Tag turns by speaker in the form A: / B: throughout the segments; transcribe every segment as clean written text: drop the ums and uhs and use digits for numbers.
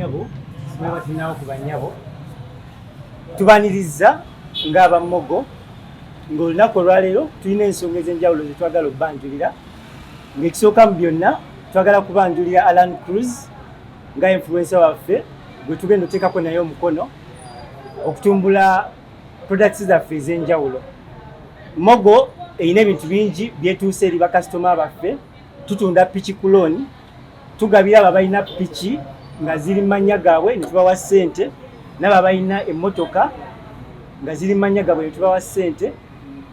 A: Nyabo sinaba tinawo kubanyabo tubaniriza ngaba Mogo ng'olunaku olwaleero tulina ensonga ez'enjawulo ze twagala okubanjulira ng'ekisooka mu byonna twagala kubanjulira Alan Cruz nga influencer waffe gwe tugenda oteekako naye omukono okutumbula products zaffe ez'enjawulo. Mogo erina ebintu bingi byetuuse eri bakasitoma baffe. Tutunda piki ku looni, tugabira abo abalina piki nga ziri manya gaabwe ne tubawa ssente, n'abo abalina emmotoka nga ziri manya gaabwe ne tubawa ssente.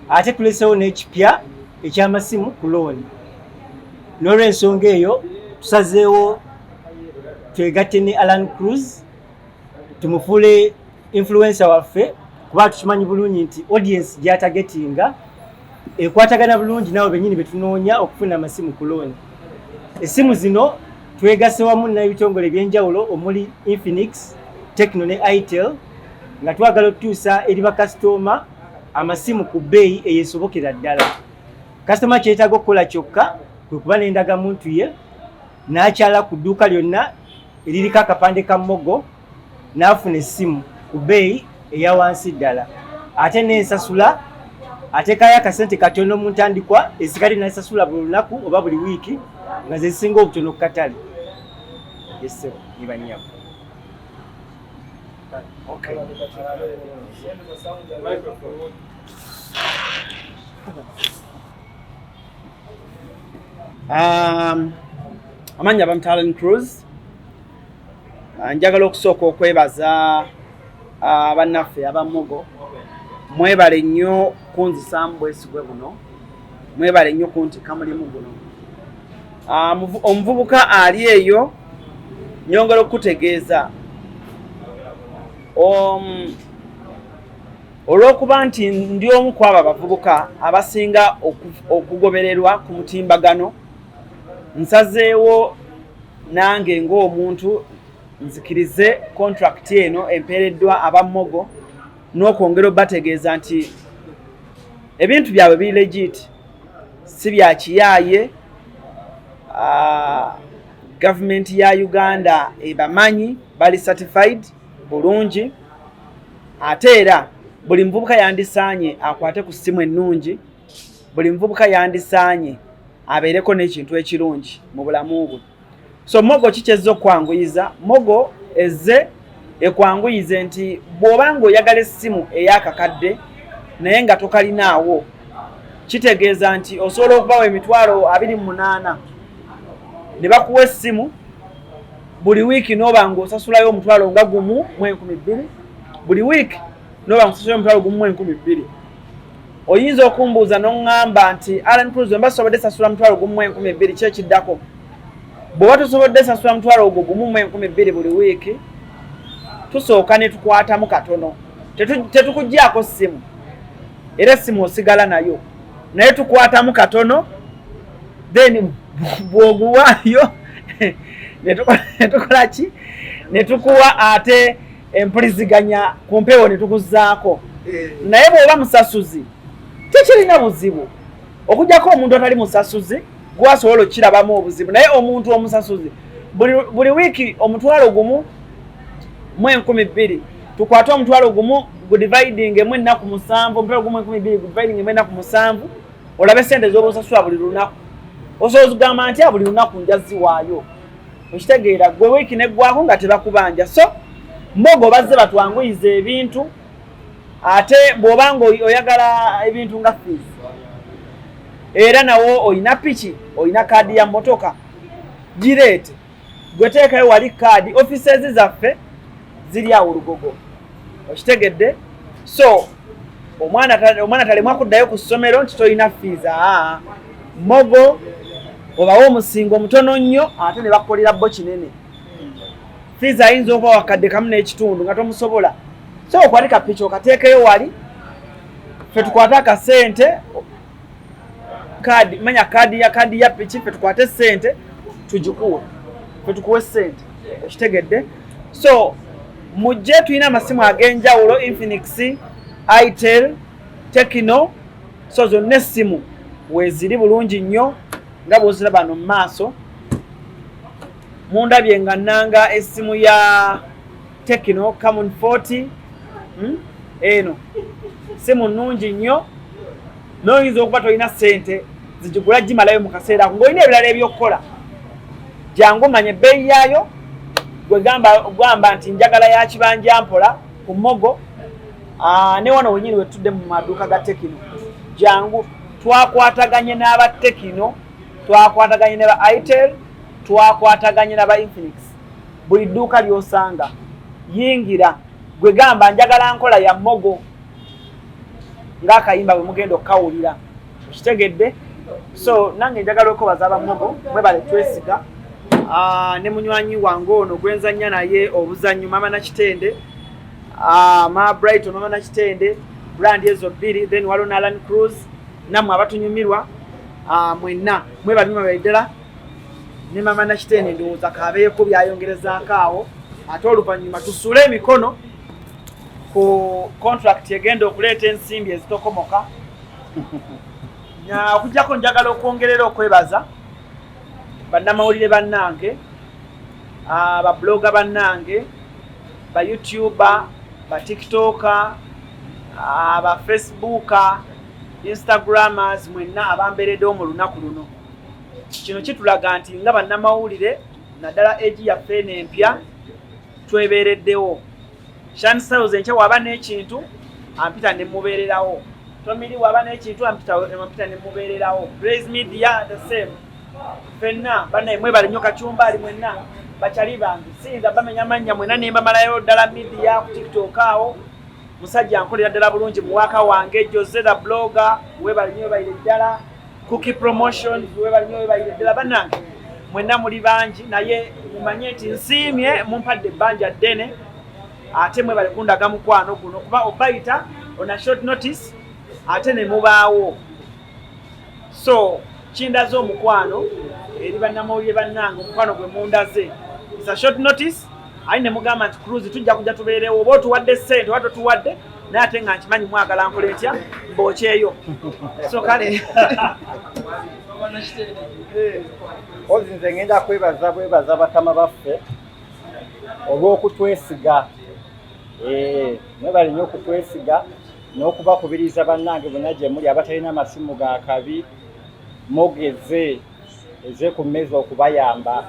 A: Ate tuleseewo n'ekipya eky'amasimu ku looni. N'olw'ensonga eyo tusazeewo twegatte ne Alan Cruz tumufuule influencer waffe kuba tukimanyi bulungi nti audience gy'atagetinga ekwatagana bulungi nabo bennyini betunoonya okufuna amasimu ku looni. Essimu zino twegase wamu n'ebitongole ebyenjawulo omuli Infinix, Tecno ne Itel nga twagala okutuusa eri bakasitoma amasimu ku bbeeyi eyeesobokera ddala. Kasitoma kyetaaga okukola kyokka kwe kuba n'endagamuntu ye n'akyala ku dduuka lyonna eririko akapande ka Mogo n'afuna essimu ku bbeeyi eya wansi ddala. Ate n'ensasula ateekayo akasente katono mu ntandikwa esikali n'asasula buli lunaku oba buli wiiki nga ze zisinga obutono ku katale. Yes, nibannyabo. Okay.
B: Amanya bamutala Cruz. Njagala okusooka okwebaza bannaffe aba Mogo. Mwebale nnyo kunzisaamu bwesigwe buno. Mwebale nnyo kuntika mulimu guno. Omuvubuka ali eyo nyongera okutegeeza olw'okuba nti ndi omu ku abo abavubuka abasinga okugobererwa ku mutimbagano, nsazeewo nange ng'omuntu nzikirize contract eno empeereddwa aba Mogo n'okwongera obategeeza nti ebintu byabwe biri legit, si bya kiyaaye. Gavumenti ya Uganda ebamanyi, bali certified bulungi. Ate era buli muvubuka yandisaanye akwate ku ssimu ennungi, buli muvubuka yandisaanye abeereko n'ekintu ekirungi mu bulamu bwe. So Mogo kikyezza okwanguyiza. Mogo ezze ekwanguyize nti bw'obanga oyagala essimu ey'akakadde naye nga tokalinaawo, kitegeeza nti osobola okubawa emitwalo 28 ne bakuwa essimu buli wiiki n'oba ng'osasulayo omutwalo nga gumu mu 12,000, buli wiiki n'oba ng'osasulayo omutwalo gumu mu 12,000. Oyinza okumbuuza n'oŋŋamba nti Alan Cruz wemba sobodde sasula mutwalo gumu mu 12,000 ki ekiddako? Bw'oba tosobodde sasula mutwalo ogwo gumu mu 12,000 buli wiiki, tusooka ne tukwatamu katono. Tetukuggyako ssimu era essimu osigala nayo, naye tukwatamu katono, then bw'oguwaayo netukola ki? Ne tukuwa ate empuliziganya ku mpewo ne tukuzaako. Naye bw'oba musasuzi tekirina buzibu, okuggyako omuntu atali musasuzi gwasobola okukirabamu obuzibu. Naye omuntu omusasuzi buli wiiki omutwalo gumu mu 12,000, tukwate omutwalo gumu gudividing emu ennaku 7, omutwalo gumu 12,000 gudividing emu ennaku 7, olabe sente z'oba osasula buli lunaku. Osobola kugamba nti buli lunaku njaziwaayo. Okitegeera gwe wiiki neggwako nga tebakubanja. So Mogo bazze batwanguyiza ebintu. Ate bw'obanga oyagala ebintu nga fees era nawo oyina piki, oyina kaadi ya mmotoka, gireete gwe teekayo wali kaadi. Offices zaffe ziri awo Lugogo, okitegedde? So omwana talemwa kuddayo ku ssomero nti tolina fees. Mogo obawo omusingo mutono nnyo ate ne bakukolera bo kinene. Fees ayinza okuba wakadde kamu n'ekitundu nga tomusobola. So okwate kapiki okateekeyo wali, ffe tukwate akasente kaadi, manya kaadi ya piki, ffe tukwate ssente tugikuwe, ffe tukuwe ssente, okitegedde? So mujje tulina amasimu ag'enjawulo, Infinix, Itel, Tecno. So zonna essimu weeziri bulungi nnyo nga bw'oziraba bano mu maaso. mundabye nga nanga essimu ya Tecno Camon 40 eno simu nnungi nnyo noyinza okuba tolina ssente zijigula gimalayo mu kaseera ng'olina ebirala ebyokukola jangu manye ebbeeyi yaayo gwegamba nti njagala ya kibanja mpola ku Mogo ne wano wenyini wetudde mu maduuka ga Tecno jangu twakwataganye n'aba Tecno twakwataganye n'aba Itel twakwataganye n'aba Infinix buli dduuka ly'osanga yingira gwegamba njagala nkola ya Mogo ng'akayimba bwe mugenda okukawulira kitegedde so nange njagala okubaza aba Mogo mwebale twesiga ne munywanyi wange ono gwenzanya naye obuzannyo Mama Nakitende Ma Brighton Mama Nakitende brand ezo bbiri then waliwo na Alan Cruz nammwe abatunyumirwa mwenna mwebanyuma baidala ne Mama Nakitende ndowooza kabeeko byayongerezaako awo ate oluvannyuma tusule emikono ku contract egenda okuleeta ensimbi ezitokomoka okujjako njagala okwongerera okwebaza bannamawulire bannange babloga bannange ba YouTuber ba TikToker ba Facebooker Instagrammers mwenna abambereddewo mu lunaku luno kino kitulaga nti nga bannamawulire naddala egi yaffe n'empya twebeereddewo Shancells enkya waba n'ekintu ampita ne mubeererawo Tomiri waba n'ekintu ampita ne mubeererawo Praise Media the same fenna banaye mwebale nnyo Kacumbali mwenna bakyali bange sinza bamenya amannya mwenna ne mbamalayo ddala media ku TikTok awo musajja ankolera ddala bulungi muwaka wange Jose the blogger webale nnyo bayire ddala Cookie Promotions webale nnyo bayire ddala bannange mwenna muli bangi naye mumanye nti nsiimye mumpadde ebbanja ddene ate mwebale kundaga mukwano guno kuba obayita on short notice ate ne mubaawo so kindaze omukwano eri bannamawulire bannange omukwano gwe mundaze it's a short notice ayi ne mugamba nti Cruise tujja kujja tubeerewo oba otuwadde ssente oba totuwadde naye ate nga nkimanyi mwagala nkola etya mbokyeyo so kale
C: ozinze ngenda kwebaza bakama baffe olw'okutwesiga mwebale nnyo okutwesiga n'okubakubiriza bannange bonna gye muli abatalina amasimu ga kabi mogeze eze ku mmeeza okubayamba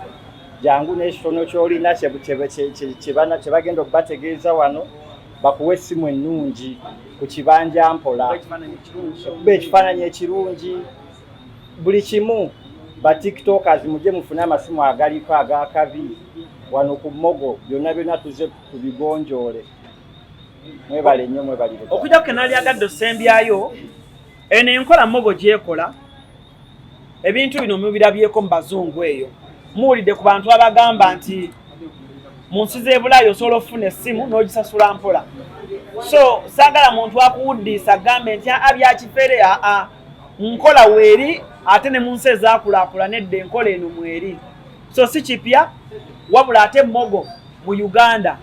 C: jangu n'ekitono ky'olina kye bagenda okubategeeza wano bakuwa essimu ennungi ku kibanja mpola kuba ekifaananyi ekirungi buli kimu ba tiktokers mujje mufune amasimu agaliko agakabi wano ku Mogo byonna tuze tubigonjoole mwebale nnyo mwebalire
B: okujja ku kenali agadde osembyayo eno enkola Mogo gyekola ebintu bino mubirabyeko mu bazungu eyo muwulidde ku bantu abagamba nti mu nsi z'ebulaaya osobola okufuna essimu n'ogisasula mpola so saagala muntu akuwuddiisa agambe nti byakifere nkola weeri ate ne mu nsi ezaakulaakulana edda enkola eno mweri so si kipya wabula ate Mogo mu Uganda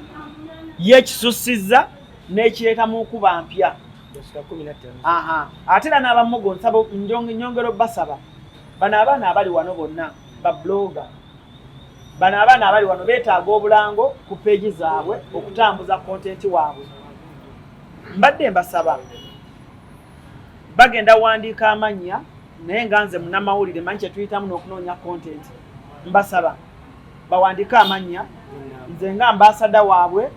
B: yeekisussizza n'ekireeta mu nkuba mpya ate era n'aba Mogo nsaba nyongero basaba bano abaana abali wano bonna ba blogger bano abaana abali wano beetaaga obulango ku peegi zaabwe okutambuza kontenti waabwe mbadde mbasaba bagenda wandiika amannya naye nga nze munnamawulire manyi kyetuyitamu n'okunoonya kontenti mbasaba bawandiike amannya nze nga ambasada waabwe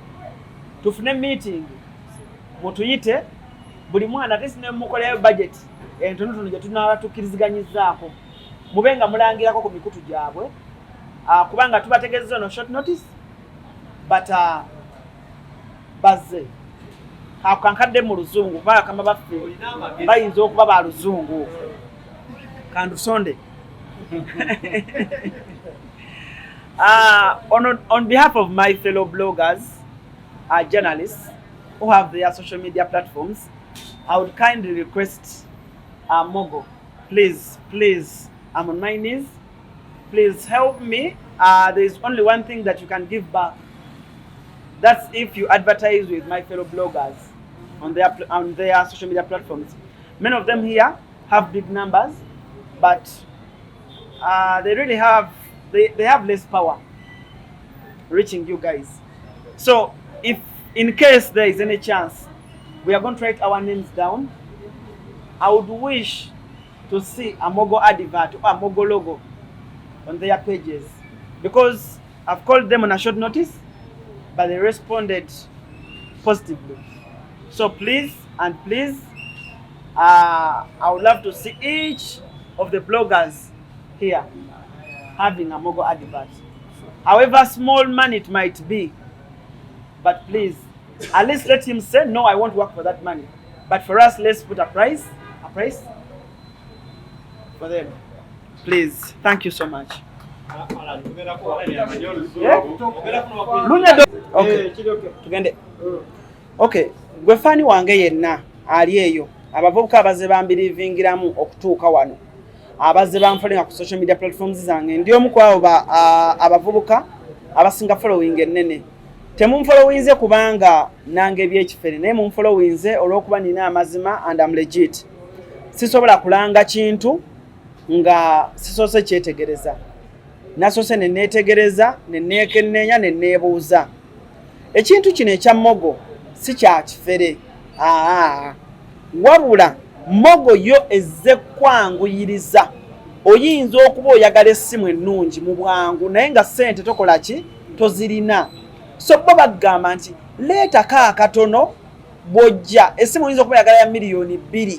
B: tufune meeting mutuyite buli mwana tesi ne mukoleyo budget entonotono gye tunaaba tukkiriziganyizzaako mube nga mulangirako ku mikutu gyabwe kubanga tubategeezezza no short notice but bazze akankadde mu luzungu kubanga kama baffe bayinza okuba ba luzungu kandusonde on behalf of my fellow bloggers journalists who have their social media platforms, I would kindly request Mogo, please, I'm on my knees, please help me. There is only one thing that you can give back. That's if you advertise with my fellow bloggers on their social media platforms. Many of them here have big numbers, but they really have they have less power. reaching you guys. So if in case there is any chance, we are going to write our names down. I would wish to see a Mogo advert or a Mogo logo on their pages, because I've called them on a short notice, but they responded positively. So please and please, I would love to see each of the bloggers here having a Mogo advert. However small money it might be, but please, at least let him say, no, I won't work for that money. But for us, let's put a price for them. Please, thank you so much. Okay, tugende. Okay, gwe fani wange yenna ali eyo abavubuka abaze bambirivingiramu okutuuka wano, abaze bamfolinga ku social media platforms zange, ndi omu kwabo abavubuka abasinga following ennene. Temumfollowinze kubanga nange ebyekifere, naye mumfollowinze olw'okuba nina amazima and I'm legit. Sisobola kulanga kintu nga sisoose kyetegereza, nasoose ne neetegereza, ne neekenneenya, ne neebuuza. Ekintu kino ekya Mogo si kya kifere, wabula Mogo yo ezze kwanguyiriza. Oyinza okuba oyagala essimu ennungi mu bwangu naye nga ssente tokola ki, tozirina. So bo bagamba nti leetako akatono bw'ojja, essimu oyinza okuba oyagala ya miliyoni 2,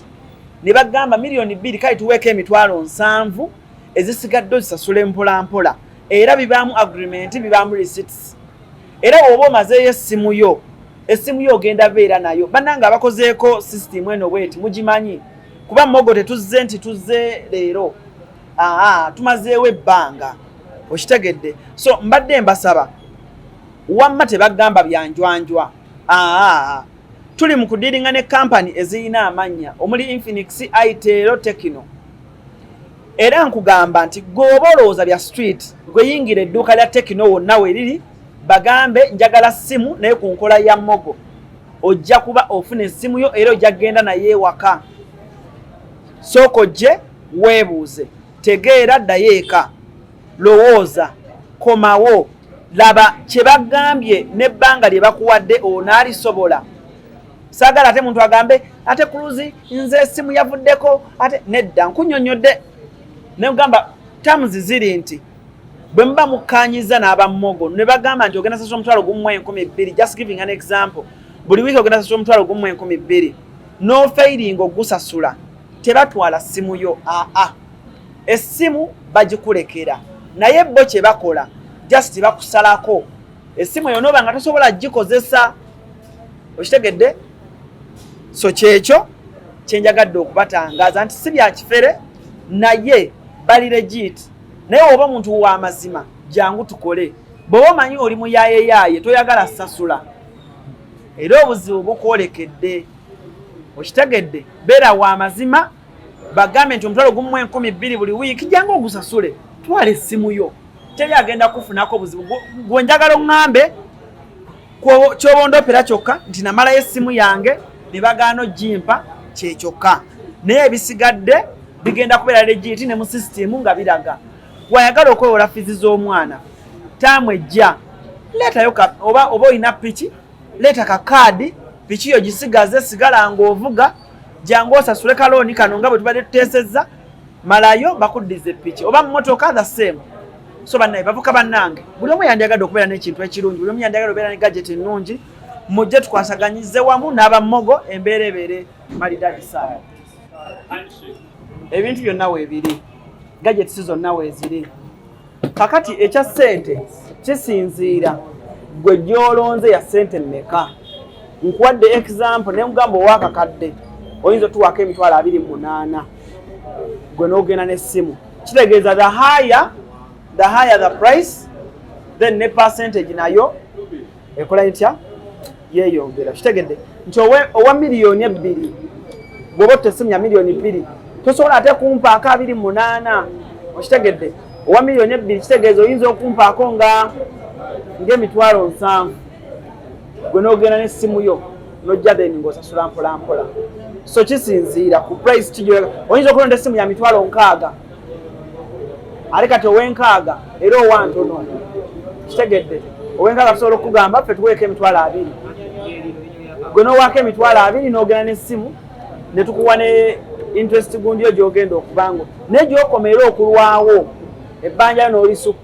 B: ne bagamba miliyoni 2 kale tuweeko emitwalo 7 ezisigadde ozisasule mpolampola, era bibaamu agreement, bibaamu receipts. Era oba omazeeyo essimu yo ogenda beera nayo. Bannange abakozeeko system eno bweti mugimanyi, kuba Mogo tetuzze nti tuzze leero, tumazeewo ebbanga, okitegedde. So mbadde mbasaba, wamma tebagamba byanjwanjwa. Tuli mu kudiringa ne company ezirina amannya omuli Infinix, Itel, Tecno. Era nkugamba nti gwoba olowooza bya street, gwe yingira edduuka lya Tecno wonna weriri, bagambe njagala simu naye ku nkola ya Mogo, ojja kuba ofuna essimu yo era ojja kgenda naye ewaka. Sooka ojje weebuuze, tegeera, ddayo eka, lowooza, komawo, laba kye bagambye n'ebbanga lye bakuwadde onaalisobola. Saagala ate muntu agambe ate Cruise nze essimu yavuddeko, ate nedda nkunnyonnyodde. Ne gamba terms ziri nti bwe muba mukkaanyiza n'aba Mogo ne bagamba nti ogenda sasula omutwalo gumu 12,000, just giving an example, buli wiiki ogenda sasula omutwalo gumu 12,000, no failing ogusasula, tebatwala ssimu yo. Essimu bagikulekera, naye bo kye bakola just bakusalako. Essimu yo noba nga tosobola gikozesa, okitegedde. So kyekyo kyenjagadde okubatangaaza nti si bya kifere, naye bali legit. Naye oba muntu wa mazima, jangu tukole. Bw'oba omanyi oli muyaaye toyagala sasula, era obuzibu bukwolekedde, okitegedde, beera wa mazima, bagambe nti omutwalo gumu 12,000 buli wiiki, jangu ogusasule, twala essimu yo. Teri agenda kufunako obuzibu. Gwe njagala oŋŋambe ky'oba ondoopera kyokka nti namalayo essimu yange ne bagaana ogimpa kyekyokka, naye ebisigadde bigenda kubeera legit ne mu system nga biraga. Wayagala okwewola fizi z'omwana, taamu ejja, leetayo oba olina piki, leeta ka kaadi, piki yo gisigaze, sigala ng'ovuga, jangu osasule kalooni kano nga bwe tubadde tuteesezza, malayo bakuddize piki, oba mmotoka the same. So bannaye bavuka bannange, buli omu yandiyagadde okubeera n'ekintu ekirungi, buli omu yandiyagadde okubeera ne gadget ennungi, mujje tukwasaganyize wamu n'aba Mogo embeera ebeere malidaadi sana. Ebintu byonna weebiri, gadgets zonna weeziri. Kakati ekya ssente kisinziira gwe gy'olonze ya ssente mmeka. Nkuwadde example ne mugamba ow'akakadde oyinza otuwaako emitwalo 28, gwe n'ogenda n'essimu. Kitegeeza the higher the price, then ne percentage nayo ekola etya yeeyongera. Kitegedde nti owa miliyoni 2 bw'oba otessimu ya miliyoni 2 tosobola ate kumpaako 28. Okitegedde, owa miliyoni 2 kitegeeza oyinza okumpaako ng'emitwalo 7, gwe n'ogenda n'essimu yo n'ojja then ng'osasula mpolampola. So kisinziira ku price kijo. Oyinza okulonda essimu ya mitwalo 6 ate kati ow'enkaaga era owa ntono. Kitegedde, owenga basobola okugamba ffe tuweeko emitwalo 2 gwe nowaako emitwalo 2 n'ogenda n'essimu ne tukuwa ne interest gundi yo gy'ogenda okubango naye gy'okomera okulwawo ebbanja n'olisukka